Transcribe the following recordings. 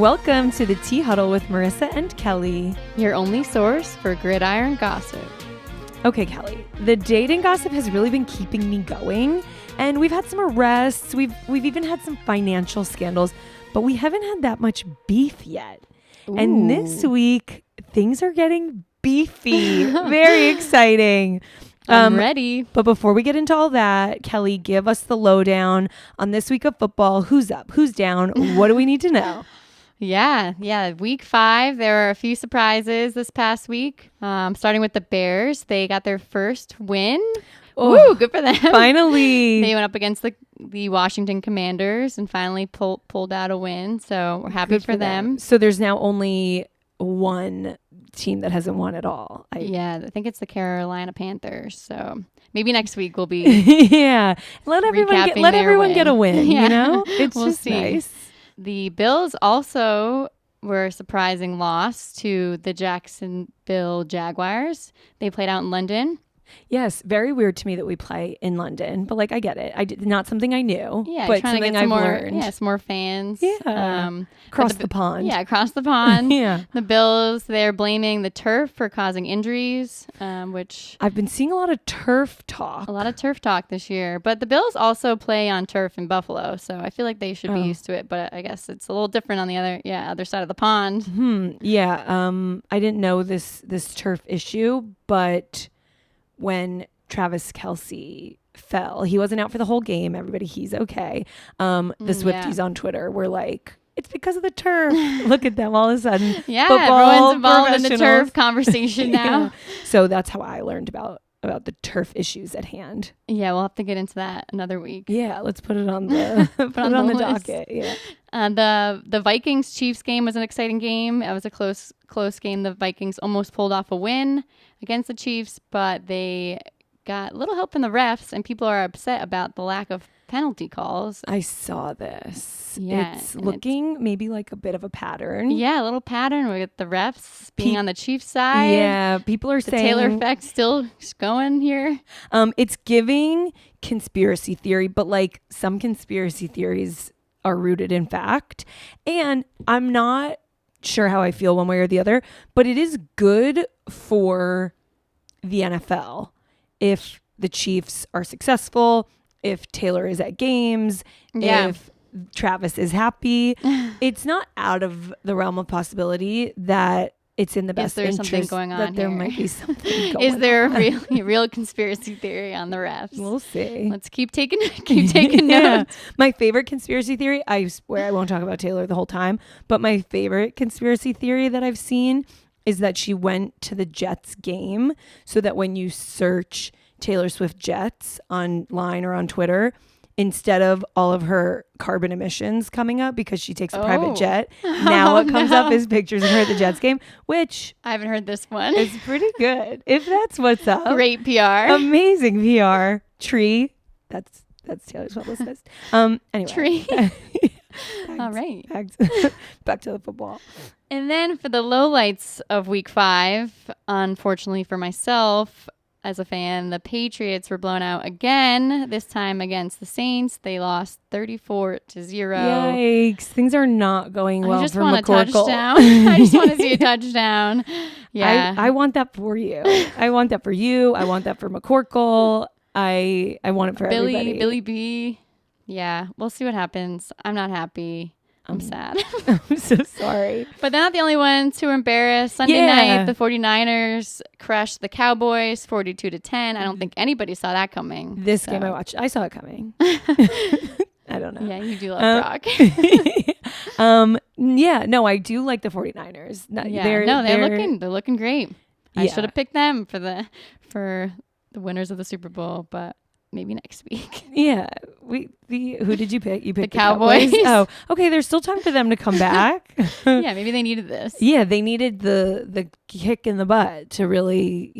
Welcome to the Tea Huddle with Marisa and Kelly. Your only source for gridiron gossip. Okay, Kelly, the dating gossip has really been keeping me going, and we've had some arrests, we've even had some financial scandals, but we haven't had that much beef yet. Ooh. And this week, things are getting beefy. Very exciting. I'm ready. But before we get into all that, Kelly, give us the lowdown on this week of football. Who's up? Who's down? What do we need to know? Yeah. Week 5, there were a few surprises this past week. Starting with the Bears. They got their first win. Woo, good for them. Finally. They went up against the Washington Commanders and finally pulled out a win. So we're happy for them. So there's now only one team that hasn't won at all. I think it's the Carolina Panthers. So maybe next week we'll be yeah. Let everyone get a win, yeah. You know? It's we'll just see. Nice. The Bills also were a surprising loss to the Jacksonville Jaguars. They played out in London. Yes, very weird to me that we play in London, but I get it. Not something I knew, yeah, but trying something to get I've some learned. more fans. Yeah, across the pond. Yeah, across the pond. Yeah, the Bills, they're blaming the turf for causing injuries, which I've been seeing a lot of turf talk. A lot of turf talk this year, but the Bills also play on turf in Buffalo, so I feel like they should be used to it. But I guess it's a little different on the other side of the pond. Yeah. I didn't know this turf issue, but when Travis Kelce fell, he wasn't out for the whole game. Everybody, he's okay. The Swifties on Twitter were like, it's because of the turf. Look at them all of a sudden. Yeah, football, everyone's involved in the turf conversation now. Yeah. So that's how I learned about the turf issues at hand. Yeah, we'll have to get into that another week. Yeah, let's put it on the the docket. Yeah. The Vikings Chiefs game was an exciting game. It was a close game. The Vikings almost pulled off a win against the Chiefs, but they got a little help from the refs, and people are upset about the lack of penalty calls. I saw this. Yeah, it's looking maybe like a bit of a pattern. Yeah, a little pattern with the refs being on the Chiefs side. Yeah, people are saying the Taylor effect still going here. It's giving conspiracy theory, but some conspiracy theories are rooted in fact. And I'm not sure how I feel one way or the other, but it is good for the NFL if the Chiefs are successful, if Taylor is at games, if Travis is happy. It's not out of the realm of possibility that it's in the best interest. Is there something going on that there here? might be something going on. Is there a real conspiracy theory on the refs? We'll see. Let's keep taking notes. My favorite conspiracy theory, I swear I won't talk about Taylor the whole time, but my favorite conspiracy theory that I've seen is that she went to the Jets game so that when you search Taylor Swift Jets online or on Twitter, instead of all of her carbon emissions coming up because she takes a private jet, now what comes up is pictures of her at the Jets game, which I haven't heard this one. It's pretty good. If that's what's up. Great PR. Amazing PR. Tree. That's Taylor's publicist. Anyway. Tree. All right. Back to the football. And then for the lowlights of week 5, unfortunately for myself, as a fan, the Patriots were blown out again, this time against the Saints. They lost 34-0. Yikes. Things are not going well for McCorkle. I just want a touchdown. I just want to see a touchdown. Yeah. I want that for you. I want that for you. I want that for McCorkle. I want it for everybody. Billy B. Yeah, we'll see what happens. I'm not happy. I'm sad. I'm so sorry. But they're not the only ones who were embarrassed. Sunday night, the 49ers crushed the Cowboys 42-10. I don't think anybody saw that coming. This game I watched. I saw it coming. I don't know. Yeah, you do love Brock. Yeah, no, I do like the 49ers. They're looking great. I should have picked them for the winners of the Super Bowl, but maybe next week. Yeah. Who did you pick? You picked the Cowboys. Oh, okay. There's still time for them to come back. Yeah, maybe they needed this. Yeah, they needed the kick in the butt to really,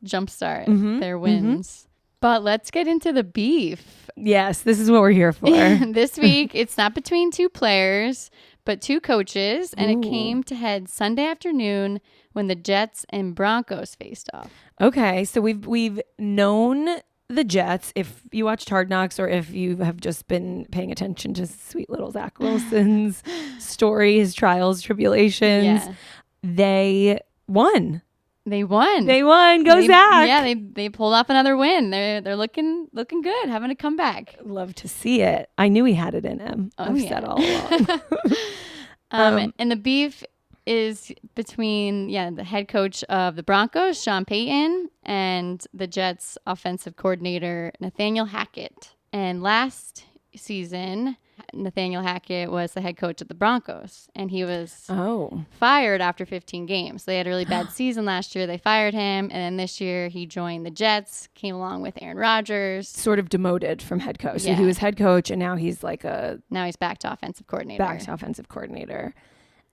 jumpstart their wins. Mm-hmm. But let's get into the beef. Yes, this is what we're here for. This week, it's not between two players, but two coaches, and it came to head Sunday afternoon when the Jets and Broncos faced off. Okay, so we've known the Jets, if you watched Hard Knocks or if you have just been paying attention to sweet little Zach Wilson's story, his trials, tribulations, they won. They won. Go Zach. Yeah, they pulled off another win. They're looking good, having a comeback. Love to see it. I knew he had it in him. I've said all along. And the beef is between the head coach of the Broncos, Sean Payton, and the Jets offensive coordinator Nathaniel Hackett. And last season, Nathaniel Hackett was the head coach of the Broncos, and he was fired after 15 games. They had a really bad season last year. They fired him, and then this year he joined the Jets, came along with Aaron Rodgers. Sort of demoted from head coach. So he was head coach, and now he's now he's back to offensive coordinator.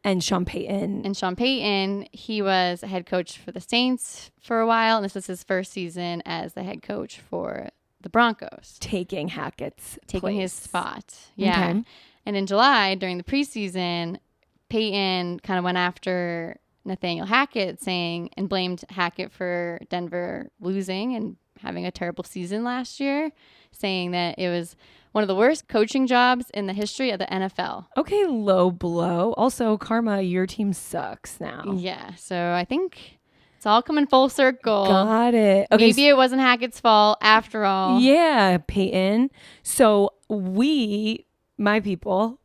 And Sean Payton. He was a head coach for the Saints for a while, and this was his first season as the head coach for the Broncos. Taking his spot. Yeah. Okay. And in July, during the preseason, Payton kind of went after Nathaniel Hackett and blamed Hackett for Denver losing and having a terrible season last year, saying that it was one of the worst coaching jobs in the history of the NFL. Okay, low blow. Also, karma, your team sucks now. Yeah, so I think it's all coming full circle. Got it. Okay, maybe it wasn't Hackett's fault after all. Yeah, Peyton. So my people,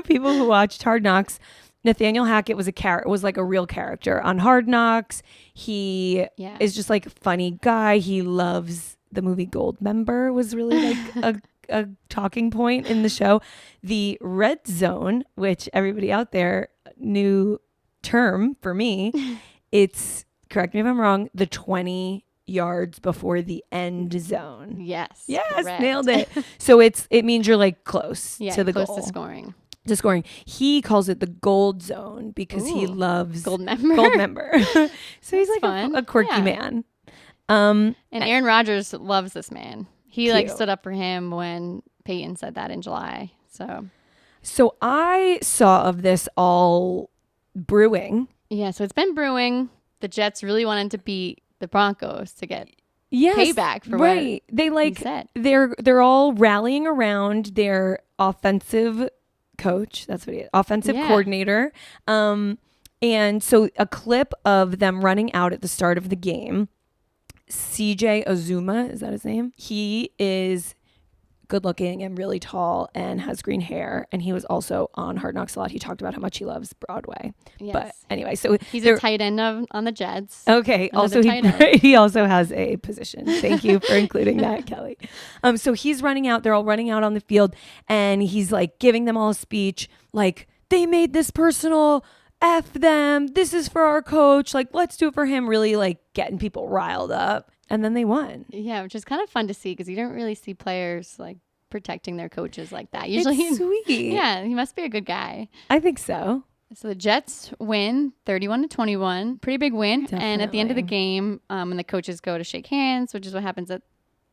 people who watched Hard Knocks, Nathaniel Hackett was like a real character on Hard Knocks. He is just like a funny guy. He loves the movie Goldmember, was really like a talking point in the show. The red zone, which everybody out there, new term for me, it's, correct me if I'm wrong, the 20 yards before the end zone. Yes, correct. Nailed it. So it means you're like close to the close goal. To scoring. He calls it the gold zone because he loves Goldmember. So he's like a quirky man. And Aaron Rodgers loves this man. He stood up for him when Peyton said that in July. So I saw of this all brewing. Yeah, so it's been brewing. The Jets really wanted to beat the Broncos to get payback for what he said. They're all rallying around their offensive coach. That's what he is. Offensive coordinator. And so a clip of them running out at the start of the game. CJ Azuma, is that his name? He is good looking and really tall and has green hair. And he was also on Hard Knocks a lot. He talked about how much he loves Broadway. Yes. But anyway, so he's a tight end on the Jets. Okay. Also, he also has a position. Thank you for including that, Kelly. So he's running out. They're all running out on the field, and he's like giving them all a speech, like, they made this personal. F them. This is for our coach. Like, let's do it for him. Really like getting people riled up. And then they won. Yeah, which is kind of fun to see because you don't really see players like protecting their coaches like that. Usually, it's sweet. Yeah, he must be a good guy. I think so. So the Jets win 31-21. Pretty big win. Definitely. And at the end of the game, when the coaches go to shake hands, which is what happens at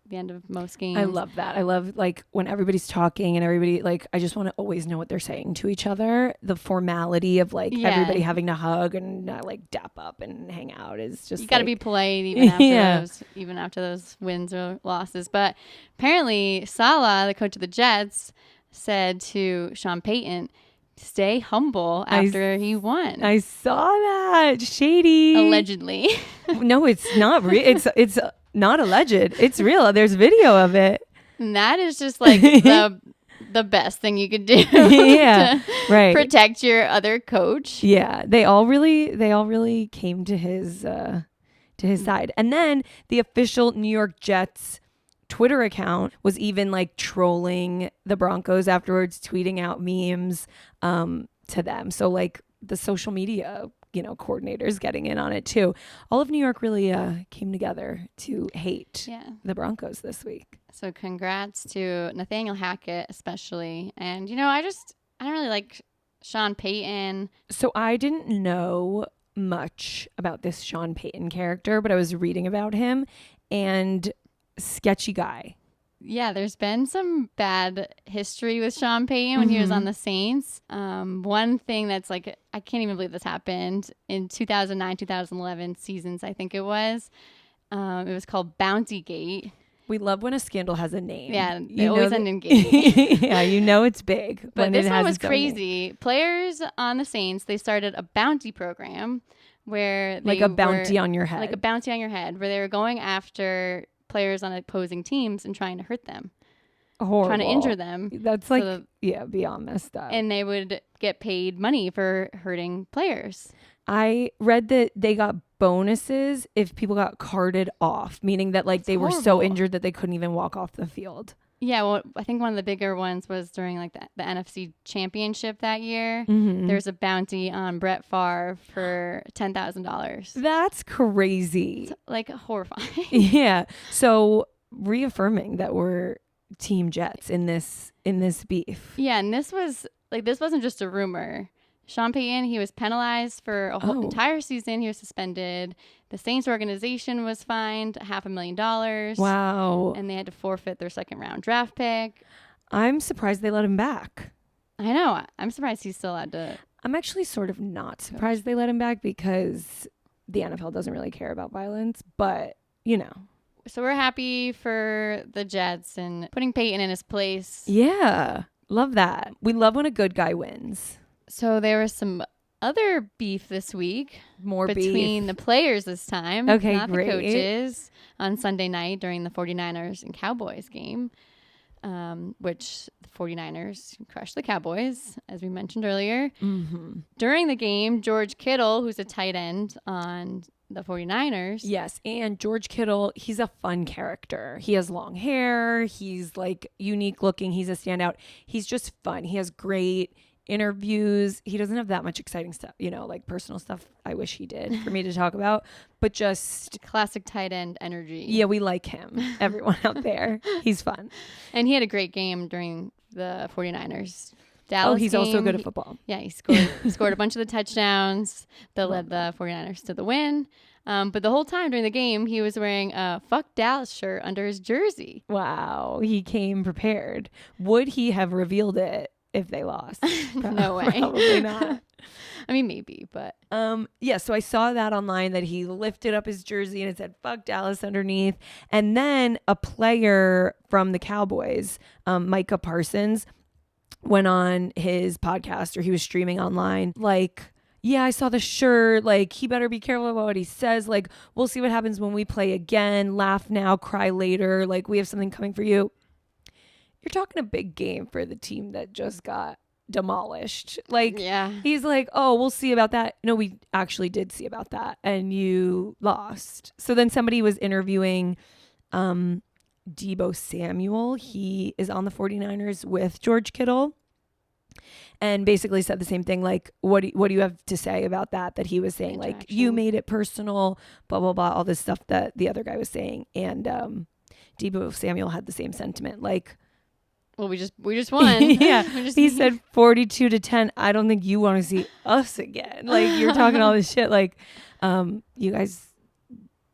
the end of most games. I love that. I love like when everybody's talking and everybody like, I just want to always know what they're saying to each other. The formality of like everybody having to hug and like dap up and hang out is just, you got to be polite even after those wins or losses. But apparently Saleh, the coach of the Jets, said to Sean Payton, stay humble after he won. I saw that. Shady. Allegedly. No, it's not real. It's not alleged. It's real. There's video of it. And that is just like the best thing you could do. Yeah. Right. Protect your other coach. Yeah. They all really came to his side. And then the official New York Jets Twitter account was even like trolling the Broncos afterwards, tweeting out memes to them. So like the social media coordinators getting in on it too. All of New York really came together to hate the Broncos this week. So congrats to Nathaniel Hackett especially. And I don't really like Sean Payton. So I didn't know much about this Sean Payton character, but I was reading about him, and sketchy guy. Yeah, there's been some bad history with Sean Payton when he was on the Saints. One thing that's like, I can't even believe this happened in 2009, 2011 seasons, I think it was. It was called Bounty Gate. We love when a scandal has a name. Yeah, they always end in game. Yeah, you know it's big. But when this it one has was its own name. crazy. Players on the Saints, they started a bounty program where they Like a bounty on your head. Like a bounty on your head, where they were going after players on opposing teams and trying to hurt them. Horrible. Trying to injure them. That's like, beyond messed up. And they would get paid money for hurting players. I read that they got bonuses if people got carted off, meaning that like they were so injured that they couldn't even walk off the field. Yeah, well, I think one of the bigger ones was during like the NFC Championship that year. Mm-hmm. There's a bounty on Brett Favre for $10,000. That's crazy. It's, like, horrifying. Yeah. So reaffirming that we're Team Jets in this beef. Yeah, and this wasn't just a rumor. Sean Payton, he was penalized for a whole entire season. He was suspended. The Saints organization was fined $500,000. Wow. And they had to forfeit their second-round draft pick. I'm surprised they let him back. I know. I'm surprised he's still allowed to. I'm actually sort of not surprised they let him back because the NFL doesn't really care about violence. But, So we're happy for the Jets and putting Peyton in his place. Yeah. Love that. We love when a good guy wins. So there was some other beef this week. More between the players this time. Okay, not great. the coaches. On Sunday night during the 49ers and Cowboys game, which the 49ers crushed the Cowboys, as we mentioned earlier. Mm-hmm. During the game, George Kittle, who's a tight end on the 49ers. Yes, and George Kittle, he's a fun character. He has long hair. He's like unique looking. He's a standout. He's just fun. He has great interviews. He doesn't have that much exciting stuff, like personal stuff I wish he did for me to talk about, but just classic tight end energy. Yeah, we like him. Everyone out there. He's fun. And he had a great game during the 49ers Dallas he's game. Also good at football. Yeah, he scored a bunch of the touchdowns that led the 49ers to the win. But the whole time during the game, he was wearing a Fuck Dallas shirt under his jersey. Wow. He came prepared. Would he have revealed it if they lost? No way. Probably not. I mean, maybe, but. Yeah, so I saw that online that he lifted up his jersey and it said Fuck Dallas underneath. And then a player from the Cowboys, Micah Parsons, went on his podcast, or he was streaming online, like, yeah, I saw the shirt, like, he better be careful about what he says, like, we'll see what happens when we play again, laugh now, cry later, like, we have something coming for you. You're talking a big game for the team that just got demolished. Like, yeah. He's like, oh, we'll see about that. No, we actually did see about that, and you lost. So then somebody was interviewing Deebo Samuel. He is on the 49ers with George Kittle, and basically said the same thing. Like, what do you have to say about that he was saying? Like, you made it personal, blah, blah, blah, all this stuff that the other guy was saying. And Deebo Samuel had the same sentiment. Like, well, we just won. Yeah. He said 42-10. I don't think you want to see us again. Like, you're talking all this shit. Like, you guys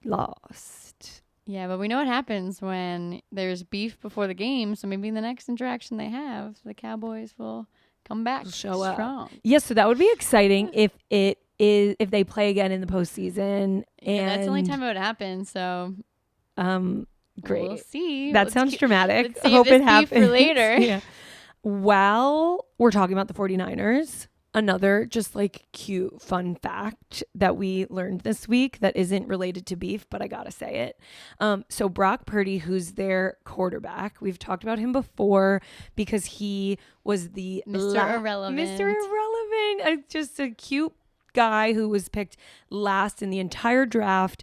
lost. Yeah, but we know what happens when there's beef before the game. So maybe in the next interaction they have, the Cowboys will come back strong. Yes, so that would be exciting if they play again in the postseason. And that's the only time it would happen. So, great. We'll see. That sounds dramatic. Let's save Hope this it happens beef for later. Yeah. While we're talking about the 49ers, another just like cute fun fact that we learned this week that isn't related to beef, but I gotta say it. So Brock Purdy, who's their quarterback, we've talked about him before because he was the Mr. Irrelevant. Just a cute guy who was picked last in the entire draft.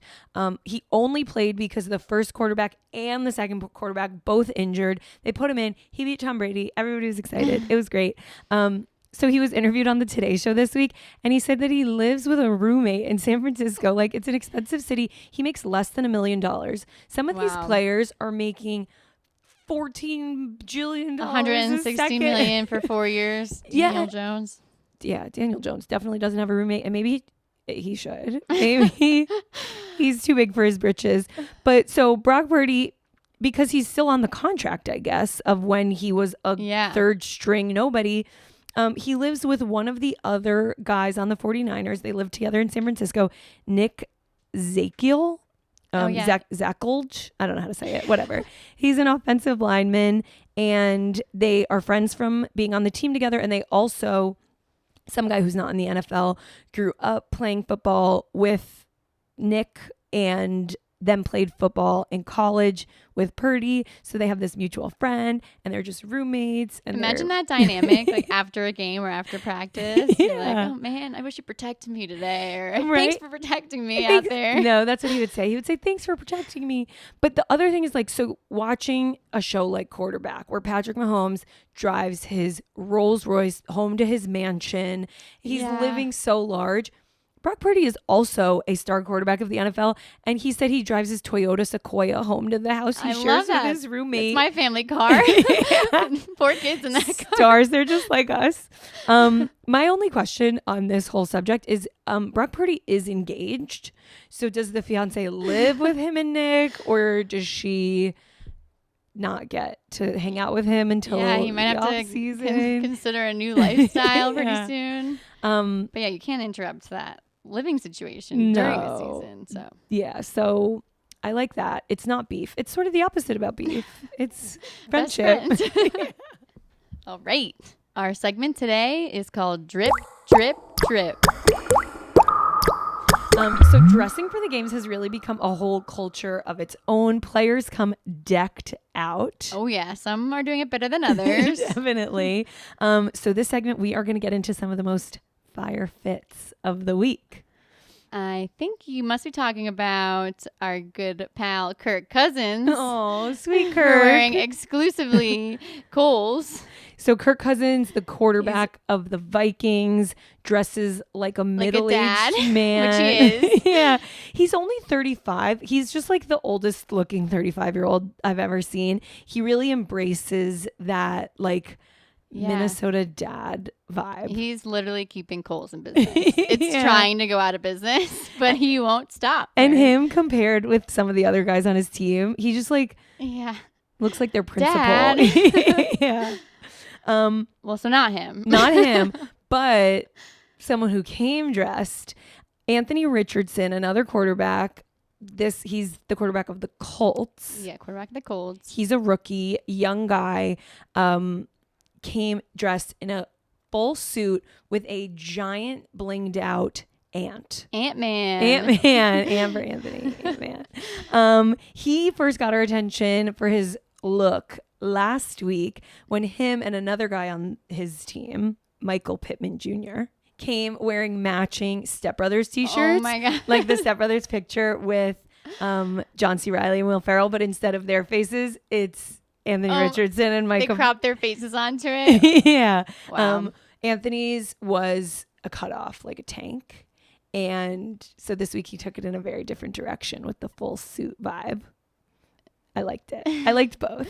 He only played because the first quarterback and the second quarterback both injured. They put him in. He beat Tom Brady. Everybody was excited. It was great. So he was interviewed on the Today Show this week, and he said that he lives with a roommate in San Francisco. Like, it's an expensive city. He makes less than $1 million. Some of these players are making $14 billion, $160 million for 4 years. Daniel Jones. Yeah, Daniel Jones definitely doesn't have a roommate, and maybe he should. Maybe he's too big for his britches. But so Brock Purdy, because he's still on the contract, I guess, of when he was a third string nobody, he lives with one of the other guys on the 49ers. They live together in San Francisco, Nick Zakiel. Zach Golge. I don't know how to say it. Whatever. He's an offensive lineman, and they are friends from being on the team together. And they also, some guy who's not in the NFL, grew up playing football with Nick and then played football in college with Purdy. So they have this mutual friend and they're just roommates. And imagine that dynamic, like after a game or after practice. You're like, oh man, I wish you protected me today. Or thanks for protecting me out there. No, that's what he would say. He would say, thanks for protecting me. But the other thing is like, so watching a show like Quarterback where Patrick Mahomes drives his Rolls Royce home to his mansion. He's living so large. Brock Purdy is also a star quarterback of the NFL, and he said he drives his Toyota Sequoia home to the house he shares with his roommate. It's my family car. 4 kids in that car. Stars, they're just like us. My only question on this whole subject is Brock Purdy is engaged. So does the fiance live with him and Nick, or does she not get to hang out with him until he might have to season? Consider a new lifestyle pretty soon. But yeah, you can't interrupt that living situation during the season. So so I like that. It's not beef. It's sort of the opposite about beef. It's friendship. All right. Our segment today is called Drip, Drip, Drip. So dressing for the games has really become a whole culture of its own. Players come decked out. Oh yeah, some are doing it better than others. Definitely. So this segment, we are going to get into some of the most fire fits of the week. I think you must be talking about our good pal Kirk Cousins. Oh, sweet Kirk. Wearing exclusively Kohl's. So Kirk Cousins, the quarterback of the Vikings, dresses like a middle-aged man. Which he is. Yeah. He's only 35. He's just like the oldest looking 35-year-old I've ever seen. He really embraces that like Minnesota dad vibe. He's literally keeping Kohl's in business. It's trying to go out of business, but he won't stop. And him compared with some of the other guys on his team, he just like looks like their principal. Dad. Well, so not him. Not him, but someone who came dressed. Anthony Richardson, another quarterback. He's the quarterback of the Colts. Yeah, quarterback of the Colts. He's a rookie, young guy. Came dressed in a full suit with a giant blinged out Ant-Man. Ant for Anthony. Ant-Man. He first got our attention for his look last week when him and another guy on his team, Michael Pittman Jr., came wearing matching Step Brothers t-shirts. Oh my God. Like the Step Brothers picture with John C. Reilly and Will Ferrell, but instead of their faces, it's Anthony Richardson and Michael. They cropped their faces onto it. Yeah. Wow. Anthony's was a cutoff, like a tank. And so this week he took it in a very different direction with the full suit vibe. I liked it. I liked both.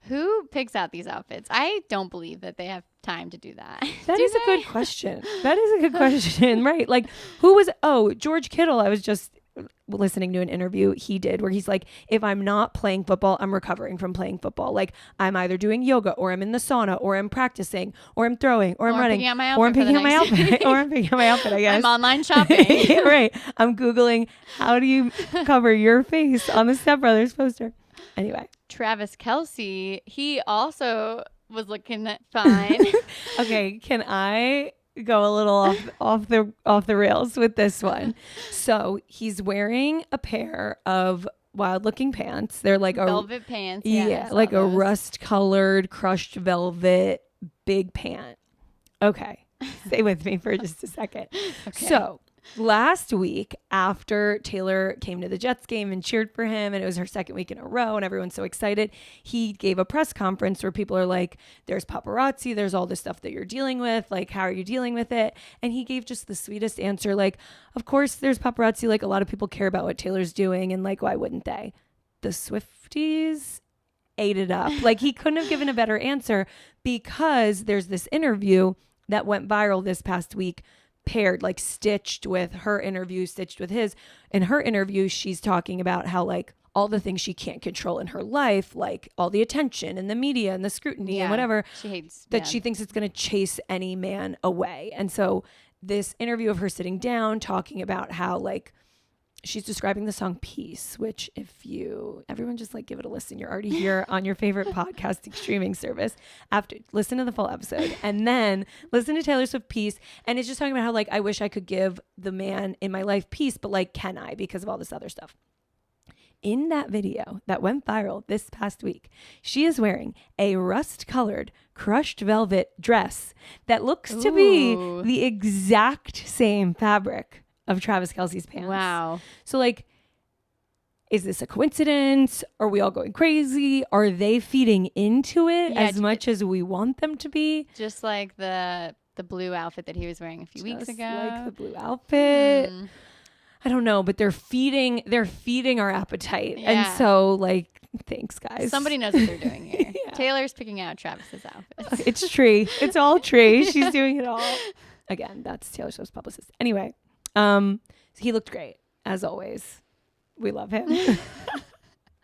Who picks out these outfits? I don't believe that they have time to do that. That is a good question. That is a good question. Right. Like George Kittle. I was just listening to an interview he did where he's like, if I'm not playing football, I'm recovering from playing football. Like I'm either doing yoga or I'm in the sauna or I'm practicing or I'm throwing or I'm running or I'm picking out my outfit or I'm picking out my outfit, I guess. I'm online shopping. Right. I'm Googling how do you cover your face on the Step Brothers poster. Anyway. Travis Kelce, he also was looking fine. Okay, can I go a little off the rails with this one? So he's wearing a pair of wild looking pants. They're like velvet pants. Yeah, like a rust colored crushed velvet big pant. Okay, stay with me for just a second. Okay. So last week, after Taylor came to the Jets game and cheered for him, and it was her second week in a row, and everyone's so excited, he gave a press conference where people are like, there's paparazzi, there's all this stuff that you're dealing with, like, how are you dealing with it? And he gave just the sweetest answer, like, of course there's paparazzi, like, a lot of people care about what Taylor's doing, and like, why wouldn't they? The Swifties ate it up. Like, he couldn't have given a better answer, because there's this interview that went viral this past week, paired, like stitched with her interview, stitched with his. In her interview, she's talking about how like all the things she can't control in her life, like all the attention and the media and the scrutiny and whatever, she hates that she thinks it's going to chase any man away. And so this interview of her sitting down talking about how like she's describing the song Peace, which everyone just like give it a listen. You're already here on your favorite podcasting streaming service. After listen to the full episode and then listen to Taylor Swift Peace. And it's just talking about how like, I wish I could give the man in my life peace, but like, can I, because of all this other stuff. In that video that went viral this past week, she is wearing a rust-colored crushed velvet dress that looks to be the exact same fabric of Travis Kelce's pants. Wow. So like, is this a coincidence? Are we all going crazy? Are they feeding into it as much as we want them to be? Just like the blue outfit that he was wearing a few weeks ago. Like the blue outfit. I don't know, but they're feeding our appetite. Yeah. And so like, thanks guys. Somebody knows what they're doing here. Yeah. Taylor's picking out Travis's outfits. It's Tree. It's all Tree. She's doing it all. Again, that's Taylor Swift's publicist. Anyway, he looked great as always. We love him.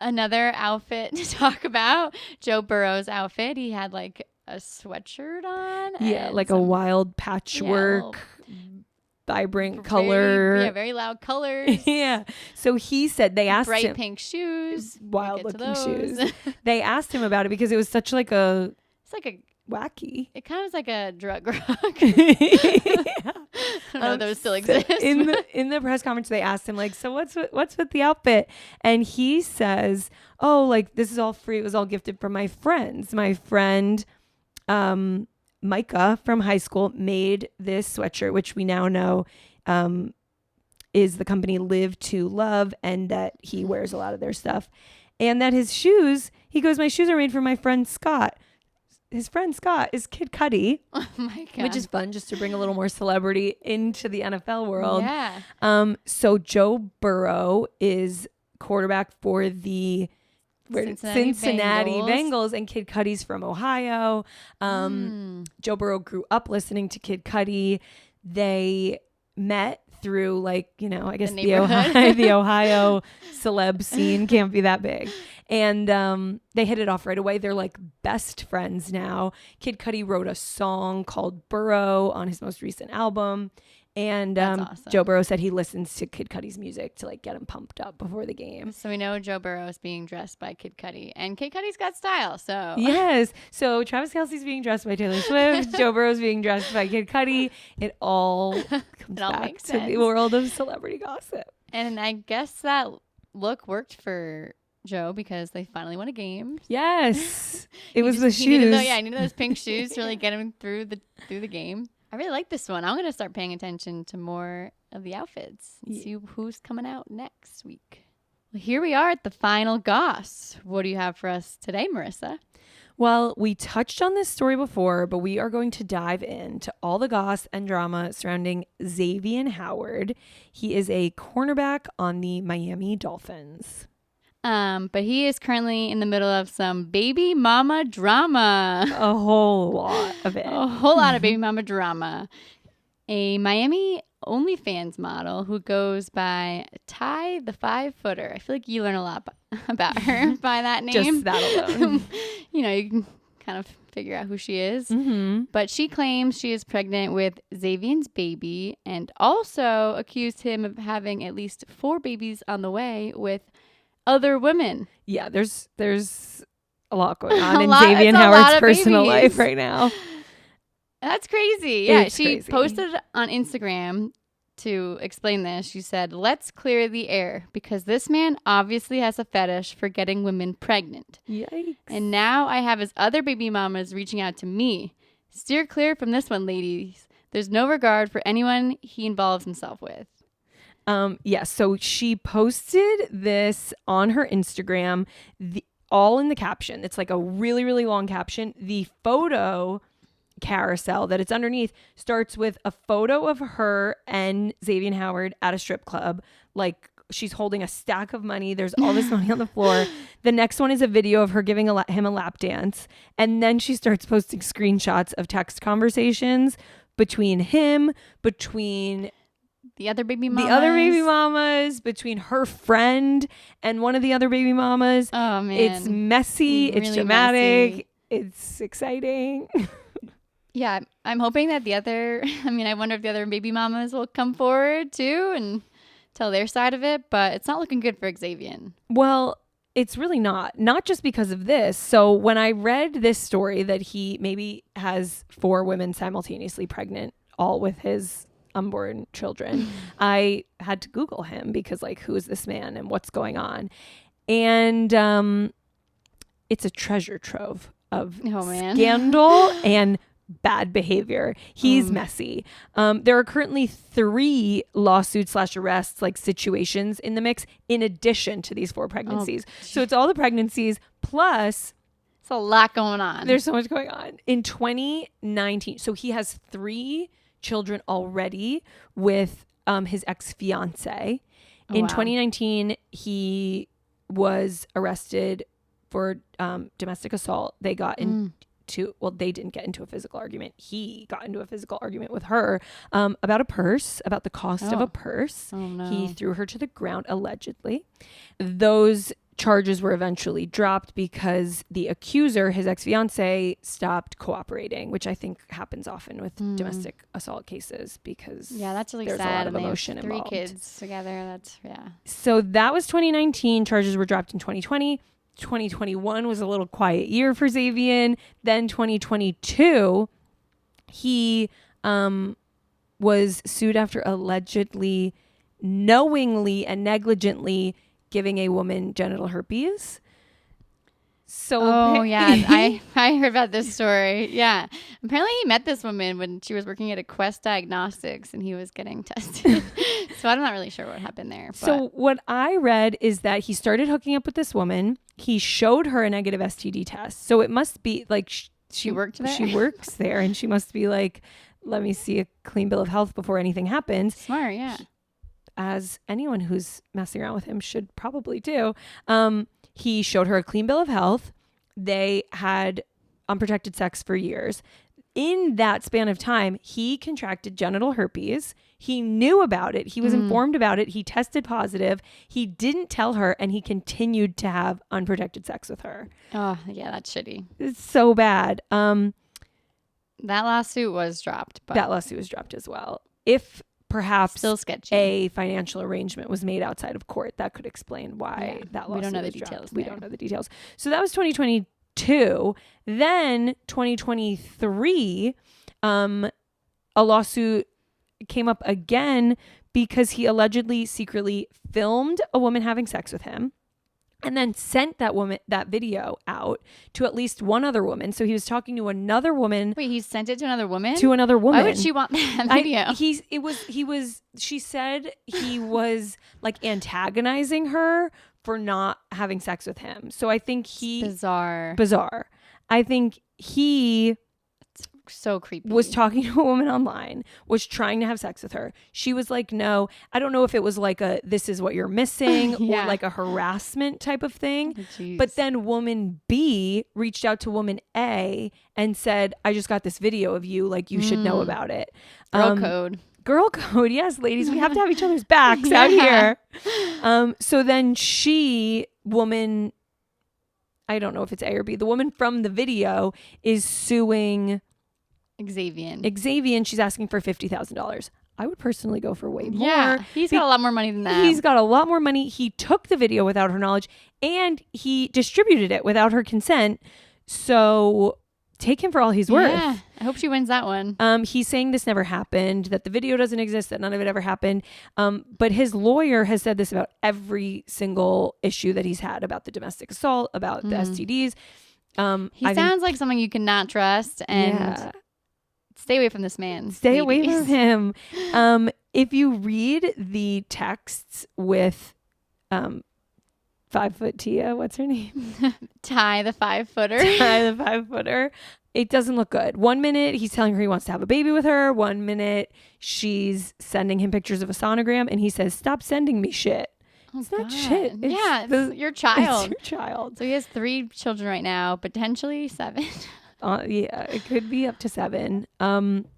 Another outfit to talk about, Joe Burrow's outfit. He had like a sweatshirt on. Yeah, like a wild patchwork. Vibrant color. Very loud colors. Yeah. So he said they asked bright him. pink shoes. Wild looking shoes. They asked him about it because it was such like a. It's like a wacky. It kind of was like a drug rock. Yeah. I don't know if those still exist. In the press conference, they asked him like, so what's with the outfit? And he says, oh, like this is all free. It was all gifted from my friends. My friend, Micah from high school made this sweatshirt, which we now know is the company Live to Love, and that he wears a lot of their stuff. And that his shoes, he goes, my shoes are made for my friend Scott. His friend Scott is Kid Cudi. Oh my God. Which is fun, just to bring a little more celebrity into the NFL world. Yeah. So Joe Burrow is quarterback for the Cincinnati Bengals, and Kid Cudi's from Ohio. Joe Burrow grew up listening to Kid Cudi. They met through I guess the Ohio celeb scene can't be that big. And they hit it off right away. They're like best friends now. Kid Cudi wrote a song called Burrow on his most recent album. And awesome. Joe Burrow said he listens to Kid Cudi's music to like get him pumped up before the game. So we know Joe Burrow is being dressed by Kid Cudi, and Kid Cudi's got style. So yes, so Travis Kelce's being dressed by Taylor Swift, Joe Burrow's being dressed by Kid Cudi. It all comes back to the world of celebrity gossip. And I guess that look worked for Joe because they finally won a game. Yes, it was the shoes. He needed those pink shoes to really get him through the game. I really like this one. I'm going to start paying attention to more of the outfits. See who's coming out next week. Well, here we are at the final goss. What do you have for us today, Marissa? Well, we touched on this story before, but we are going to dive into all the goss and drama surrounding Xavier Howard. He is a cornerback on the Miami Dolphins. But he is currently in the middle of some baby mama drama. A whole lot of it. A whole lot of baby mama drama. A Miami OnlyFans model who goes by Ty the 5-footer. I feel like you learn a lot about her by that name. Just that alone. You can kind of figure out who she is. Mm-hmm. But she claims she is pregnant with Xavier's baby and also accused him of having at least 4 babies on the way with other women. Yeah, there's a lot going on in Xavier Howard's personal life right now. That's crazy. Yeah, it's she crazy. posted on Instagram to explain this. She said, "Let's clear the air because this man obviously has a fetish for getting women pregnant. Yikes. And now I have his other baby mamas reaching out to me. Steer clear from this one, ladies. There's no regard for anyone he involves himself with." So she posted this on her Instagram, all in the caption. It's like a really, really long caption. The photo carousel that it's underneath starts with a photo of her and Xavier Howard at a strip club. Like she's holding a stack of money. There's all this money on the floor. The next one is a video of her giving him a lap dance. And then she starts posting screenshots of text conversations between the other baby mamas, between her friend and one of the other baby mamas. Oh, man. It's messy. It's really dramatic. Messy. It's exciting. Yeah, I'm hoping that I wonder if the other baby mamas will come forward too and tell their side of it, but it's not looking good for Xavier. Well, it's really not just because of this. So when I read this story that he maybe has 4 women simultaneously pregnant, all with his unborn children, I had to Google him because like, who is this man and what's going on? And it's a treasure trove of scandal and bad behavior. He's messy. There are currently 3 lawsuits / arrests, like situations in the mix, in addition to these 4 pregnancies. So it's all the pregnancies plus. It's a lot going on. There's so much going on. In 2019, so he has 3 children already with his ex-fiance. In 2019, he was arrested for domestic assault. They got they didn't get into a physical argument. He got into a physical argument with her about a purse, about the cost of a purse. Oh, no. He threw her to the ground, allegedly. Those charges were eventually dropped because the accuser, his ex-fiance, stopped cooperating, which I think happens often with domestic assault cases because that's really there's sad. a lot of and emotion they have 3 involved. kids together. So that was 2019. Charges were dropped in 2020. 2021 was a little quiet year for Xavier. Then 2022, he was sued after allegedly, knowingly and negligently giving a woman genital herpes. So I heard about this story. Yeah, apparently he met this woman when she was working at a Quest Diagnostics and he was getting tested. So I'm not really sure what happened there. But. So what I read is that he started hooking up with this woman. He showed her a negative STD test. So it must be like she worked there. She works there, and she must be like, let me see a clean bill of health before anything happens. Smart, yeah. As anyone who's messing around with him should probably do. He showed her a clean bill of health. They had unprotected sex for years. In that span of time, he contracted genital herpes. He knew about it. He was informed about it. He tested positive. He didn't tell her, and he continued to have unprotected sex with her. Oh, yeah, that's shitty. It's so bad. That lawsuit was dropped. But that lawsuit was dropped as well. If perhaps still sketchy. A financial arrangement was made outside of court, that could explain why that lawsuit we don't know the was dropped. details. We don't know the details. So that was 2022. Then 2023, a lawsuit came up again because he allegedly secretly filmed a woman having sex with him and then sent that video out to at least one other woman. So he was talking to another woman. Wait, he sent it to another woman? To another woman. Why would she want that video? She said he was like antagonizing her for not having sex with him. So I think Bizarre. I think he so creepy. Was talking to a woman online, was trying to have sex with her. She was like, no. I don't know if it was like a, this is what you're missing or like a harassment type of thing. But then woman B reached out to woman A and said, I just got this video of you. Like, you should know about it. Girl code. Yes, ladies, we have to have each other's backs out here. So then woman, I don't know if it's A or B. The woman from the video is suing Xavier, and she's asking for $50,000. I would personally go for way more. Yeah, he's got a lot more money than that. He's got a lot more money. He took the video without her knowledge, and he distributed it without her consent. So take him for all he's worth. Yeah, I hope she wins that one. He's saying this never happened, that the video doesn't exist, that none of it ever happened. But his lawyer has said this about every single issue that he's had, about the domestic assault, about the STDs. He sounds like someone you cannot trust, and stay away from this man. Stay away from him. If you read the texts with 5-foot Tia, what's her name? Ty the 5-footer. Ty the 5-footer. It doesn't look good. 1 minute he's telling her he wants to have a baby with her. 1 minute she's sending him pictures of a sonogram, and he says, "Stop sending me shit." It's not shit. It's your child. It's your child. So he has 3 children right now, potentially 7. Yeah, it could be up to 7.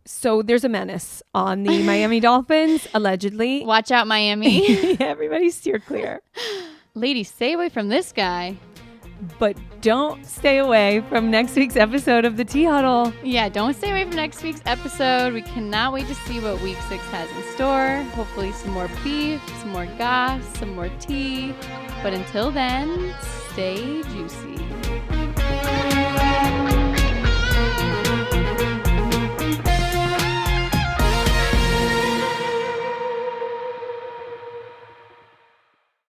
So there's a menace on the Miami Dolphins, allegedly. Watch out, Miami. Everybody steer clear. Ladies, stay away from this guy. But don't stay away from next week's episode of the Tea Huddle. Yeah, don't stay away from next week's episode. We cannot wait to see what week 6 has in store. Hopefully some more beef, some more goss, some more tea. But until then, stay juicy.